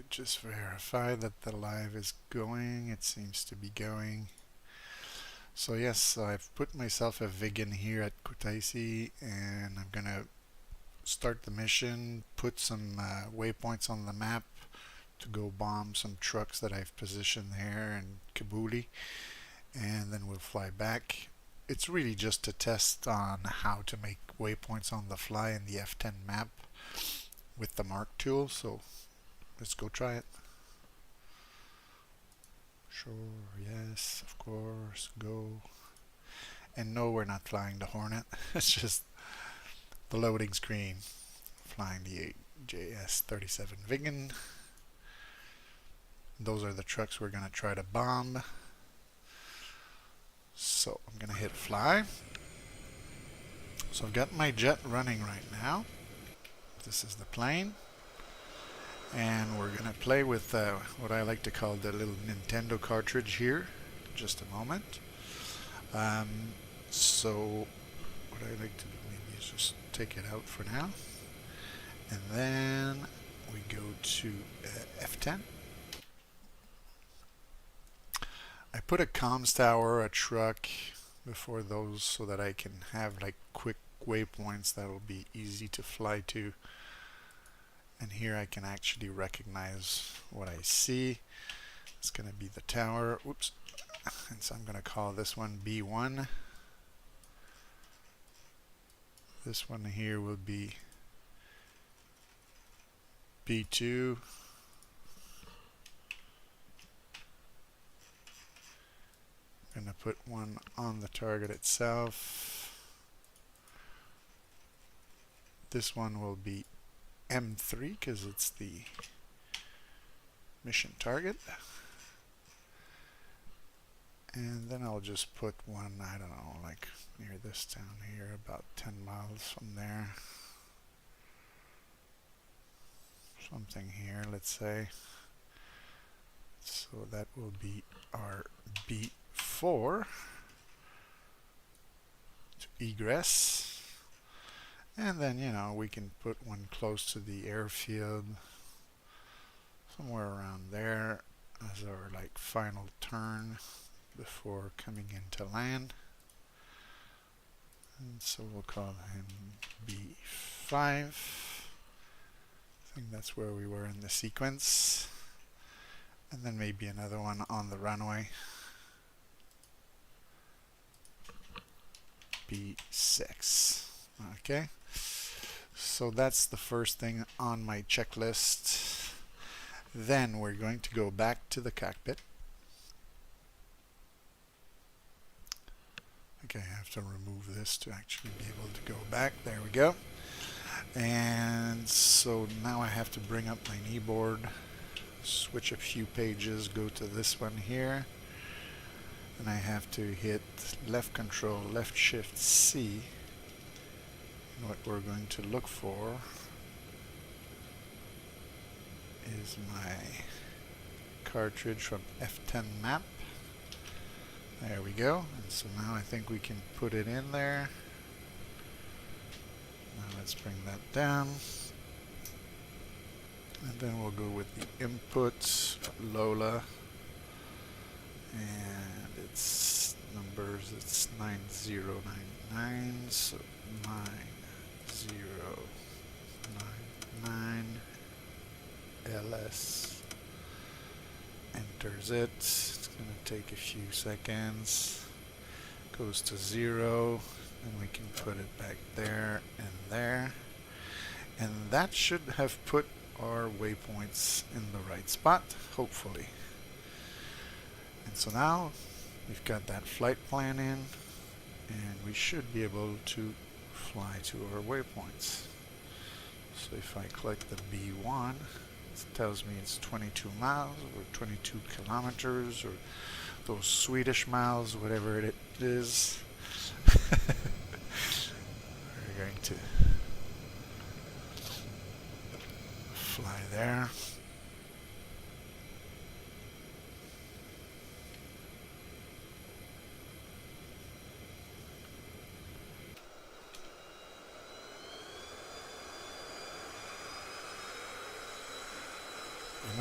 just verify that the live is going. It seems to be going. So yes, I've put myself a Viggen here at Kutaisi, and I'm gonna start the mission, put some waypoints on the map to go bomb some trucks that I've positioned there in Kabuli, and then we'll fly back. It's really just a test on how to make waypoints on the fly in the F10 map with the Mark tool, so let's go try it. Sure, yes, of course, go. And no, we're not flying the Hornet. It's just the loading screen flying the JS-37 Viggen. Those are the trucks we're going to try to bomb. So I'm going to hit fly. So I've got my jet running right now. This is the plane. And we're going to play with what I like to call the little Nintendo cartridge here. Just a moment. So what I like to do maybe is just take it out for now. And then we go to F10. I put a comms tower, a truck before those so that I can have like quick waypoints that will be easy to fly to. And here I can actually recognize what I see. It's going to be the tower. Oops. And so I'm going to call this one B1. This one here will be B2. I'm going to put one on the target itself. This one will be M3 because it's the mission target. And then I'll just put one, I don't know, like near this town here, about 10 miles from there. Something here, let's say. So that will be our B4 to egress. And then, you know, we can put one close to the airfield, somewhere around there as our like final turn before coming into land. And so we'll call him B5. I think that's where we were in the sequence. And then maybe another one on the runway. B6. Okay. So that's the first thing on my checklist. Then we're going to go back to the cockpit. Okay, I have to remove this to actually be able to go back. There we go. And so now I have to bring up my kneeboard, switch a few pages, go to this one here, and I have to hit left control, left shift C. And what we're going to look for is my cartridge from F10 map. There we go. And so now I think we can put it in there. Now let's bring that down. And then we'll go with the input, Lola. And its numbers, it's 9099. So 9099 LS. Enters it. It's going to take a few seconds. Goes to 0. And we can put it back there and there. And that should have put our waypoints in the right spot, hopefully. And so now we've got that flight plan in, and we should be able to fly to our waypoints. So if I click the B1, it tells me it's 22 miles or 22 kilometers or those Swedish miles, whatever it is. We're going to fly there.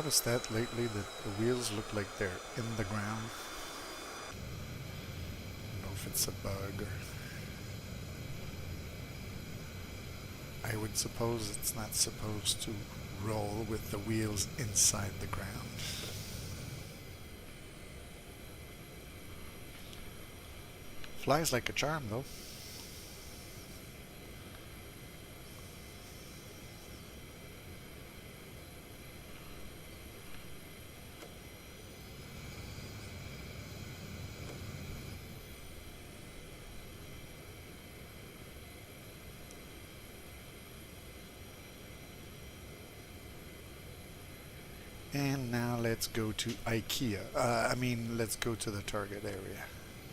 noticed that lately, that the wheels look like they're in the ground. I don't know if it's a bug or... I would suppose it's not supposed to roll with the wheels inside the ground. Flies like a charm though. And now let's go to IKEA. Let's go to the target area.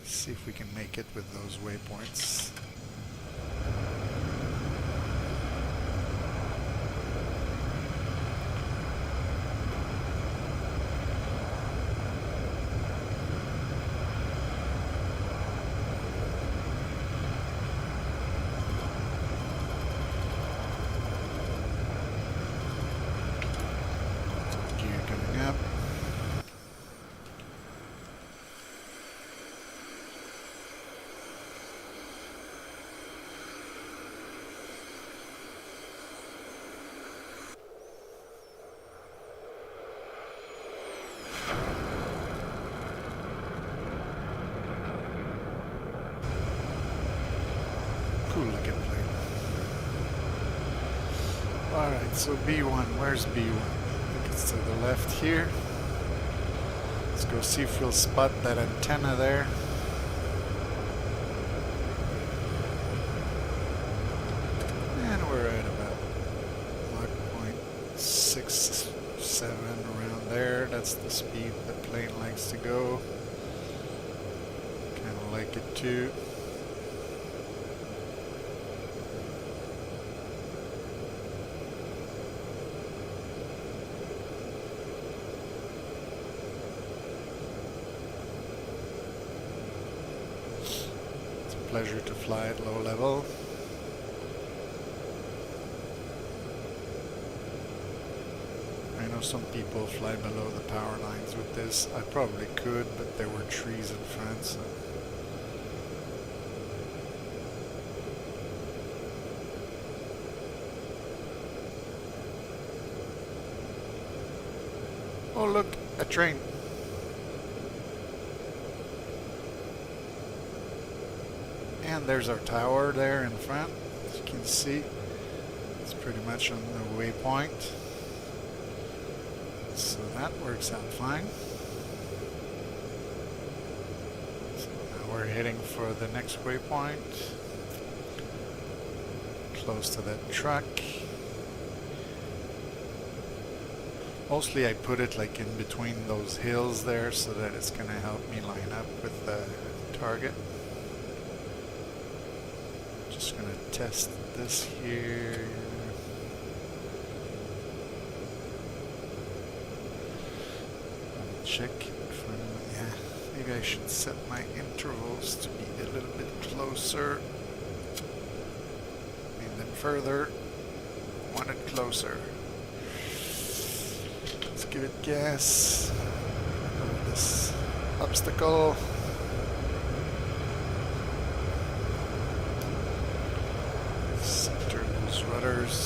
See if we can make it with those waypoints. Cool looking plane. Alright, so B1, where's B1? I think it's to the left here. Let's go see if we'll spot that antenna there. And we're at about Mach 0.67 around there. That's the speed the plane likes to go. Kind of like it too. Pleasure to fly at low level. I know some people fly below the power lines with this. I probably could, but there were trees in front, so. Oh look, a train. And there's our tower there in front, as you can see. It's pretty much on the waypoint. So that works out fine. So now we're heading for the next waypoint. Close to that truck. Mostly I put it like in between those hills there so that it's going to help me line up with the target. Just gonna test this here. Check if maybe I should set my intervals to be a little bit closer. And then further. Want it closer. Let's give it gas. Over this obstacle. Rudders.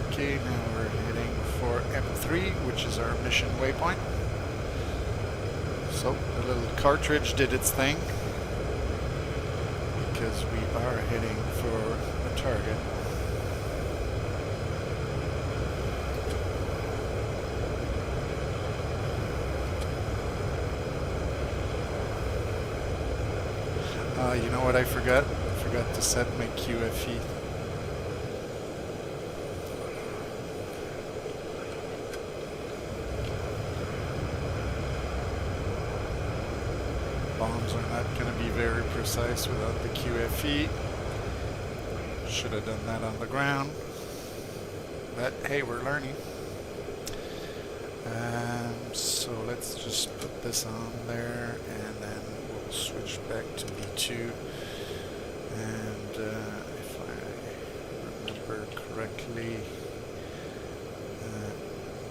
Okay, now we're heading for M3, which is our mission waypoint. So the little cartridge did its thing because we are heading for the target. You know what I forgot? Forgot to set my QFE. Bombs are not going to be very precise without the QFE. Should have done that on the ground. But hey, we're learning. So let's just put this on there and then we'll switch back to B2. And if I remember correctly,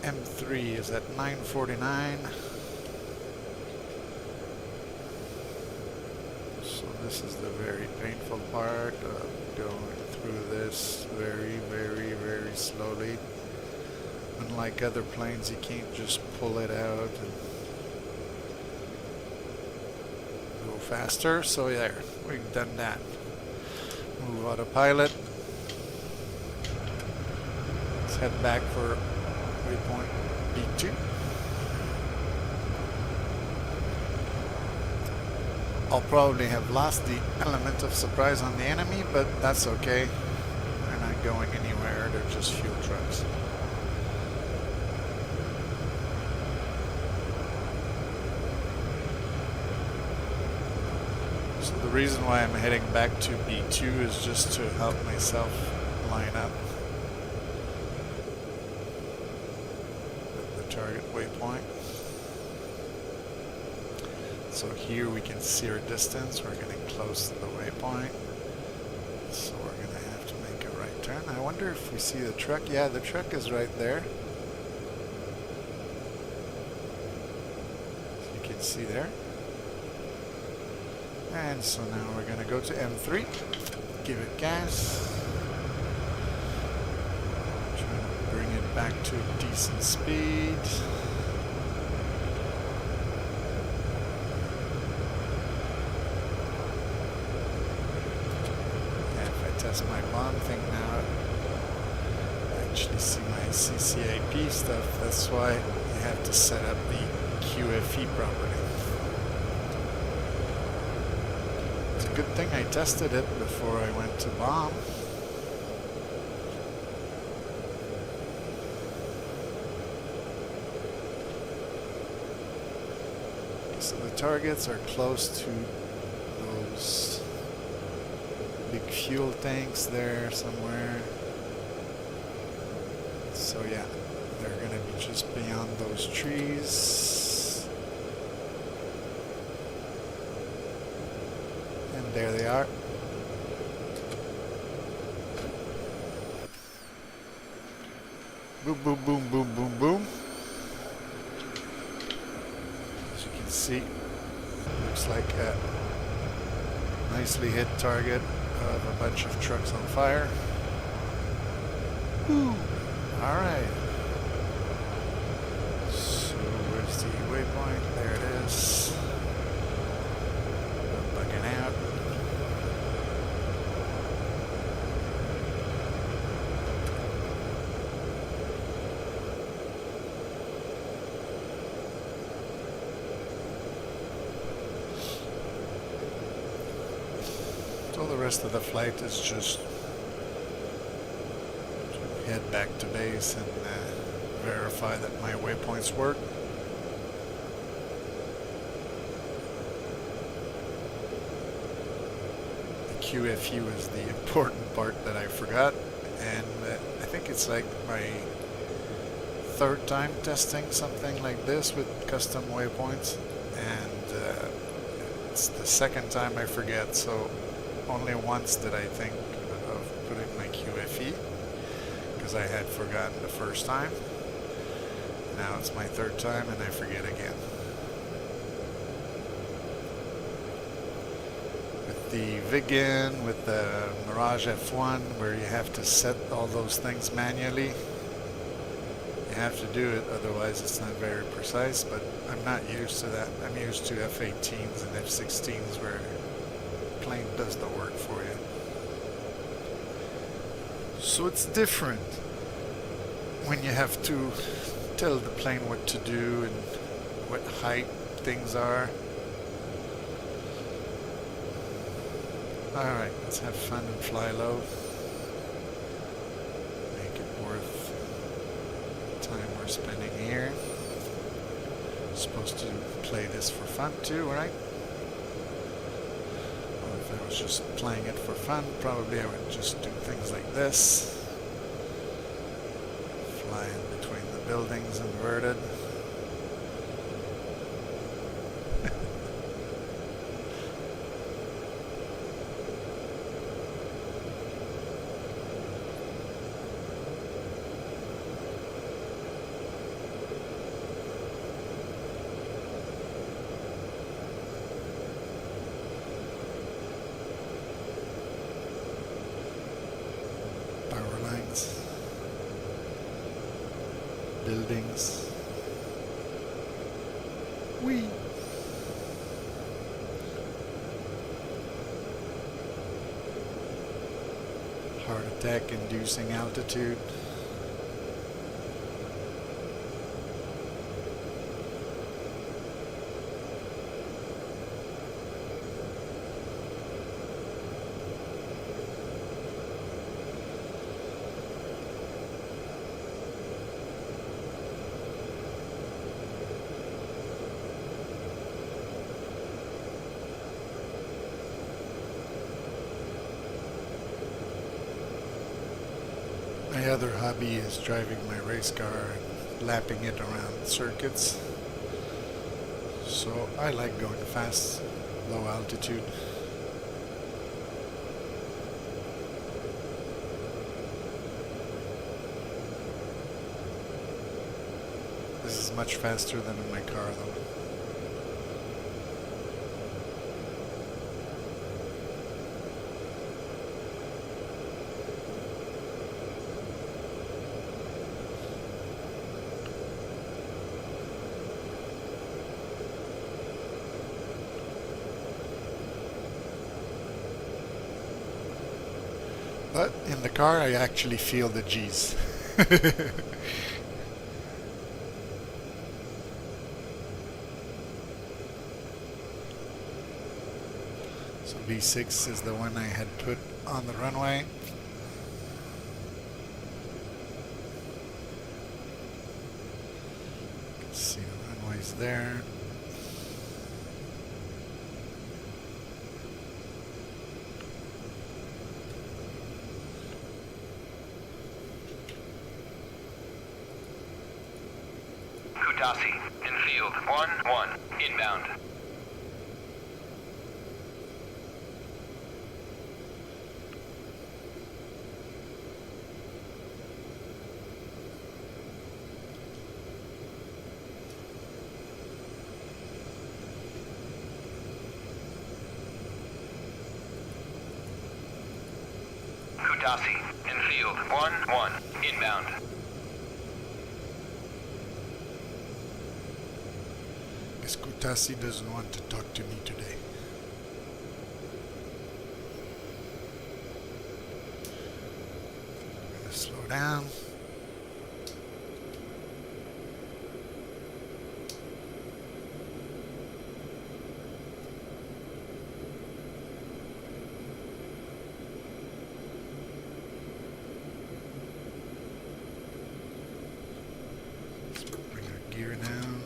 M3 is at 949. So this is the very painful part of going through this very, very, very slowly. Unlike other planes, you can't just pull it out and go faster. So there, we've done that. Move autopilot. Let's head back for waypoint B2. I'll probably have lost the element of surprise on the enemy, but that's okay. They're not going anywhere, they're just fuel trucks. So the reason why I'm heading back to B2 is just to help myself line up with the target waypoint. So here we can see our distance. We're getting close to the waypoint. So we're going to have to make a right turn. I wonder if we see the truck. Yeah, the truck is right there. So you can see there. And so now we're going to go to M3. Give it gas. Try to bring it back to a decent speed. Test my bomb thing now. I actually see my CCIP stuff. That's why you have to set up the QFE properly. It's a good thing I tested it before I went to bomb. So the targets are close to those big fuel tanks there somewhere. So yeah, they're gonna be just beyond those trees. And there they are. Boom, boom, boom, boom, boom, boom. As you can see, looks like a nicely hit target of a bunch of trucks on fire. Woo! Alright. So where's the waypoint? There it is. Bugging out. So the rest of the flight is just to head back to base and verify that my waypoints work. The QFU is the important part that I forgot, and I think it's like my third time testing something like this with custom waypoints, and it's the second time I forget, so only once did I think of putting my QFE, because I had forgotten the first time. Now it's my third time and I forget again. With the Viggen, with the Mirage F1, where you have to set all those things manually, you have to do it, otherwise it's not very precise, but I'm not used to that. I'm used to F-18s and F-16s where plane does the work for you. So it's different when you have to tell the plane what to do and what height things are. Alright, let's have fun and fly low. Make it worth the time we're spending here. Supposed to play this for fun too, right? If I was just playing it for fun, probably I would just do things like this. Fly in between the buildings inverted. buildings. Whee! Heart attack inducing altitude. My other hobby is driving my race car and lapping it around circuits. So I like going fast, low altitude. This is much faster than in my car though. But in the car, I actually feel the G's. So V6 is the one I had put on the runway. You can see the runway's there. Kutasi, in field 1-1, inbound. Kutasi, in field 1-1, inbound. Miss Kutasi doesn't want to talk to me today. I'm gonna slow down. Let's bring our gear down.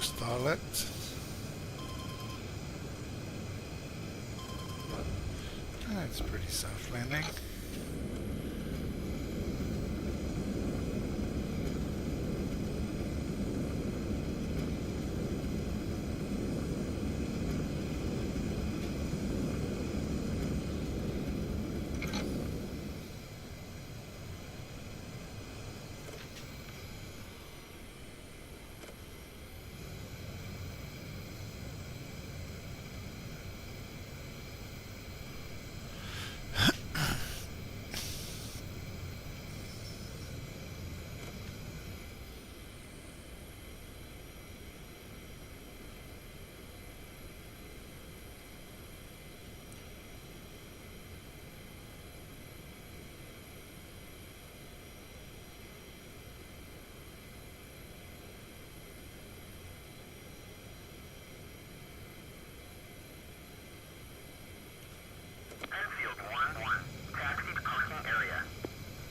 Stall it. That's pretty soft landing.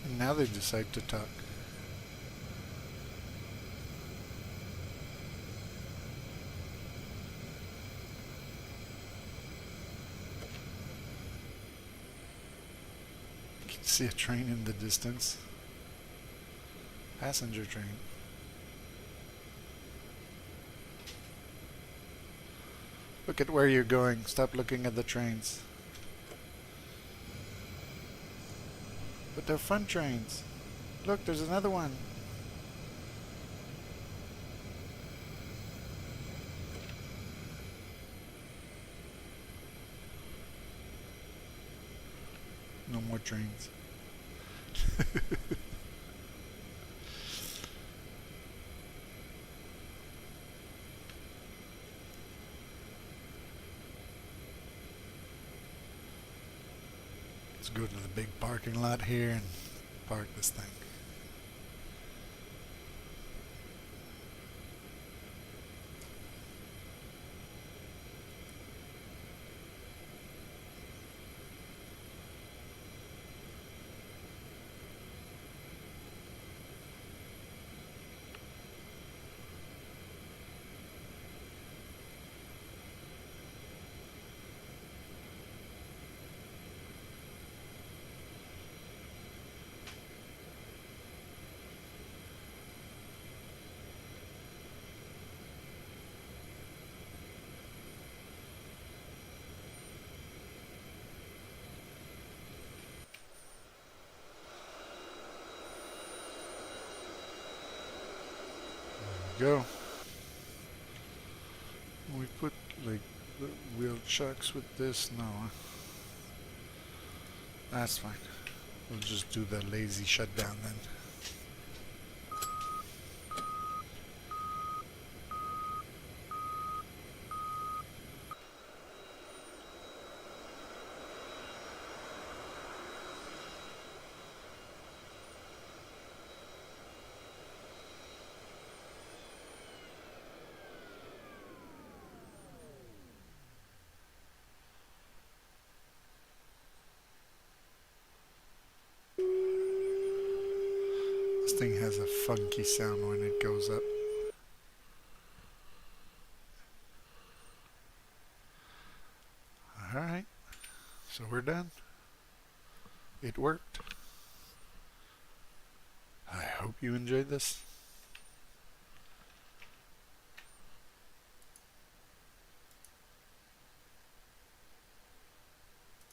And now they decide to talk. can see a train in the distance. Passenger train. Look at where you're going. Stop looking at the trains. But they're fun trains. Look, there's another one. No more trains. Let's go to the big parking lot here and park this thing. Go. We put like the wheel chucks with this? No. That's fine. We'll just do the lazy shutdown then. This thing has a funky sound when it goes up. Alright, so we're done. It worked. I hope you enjoyed this.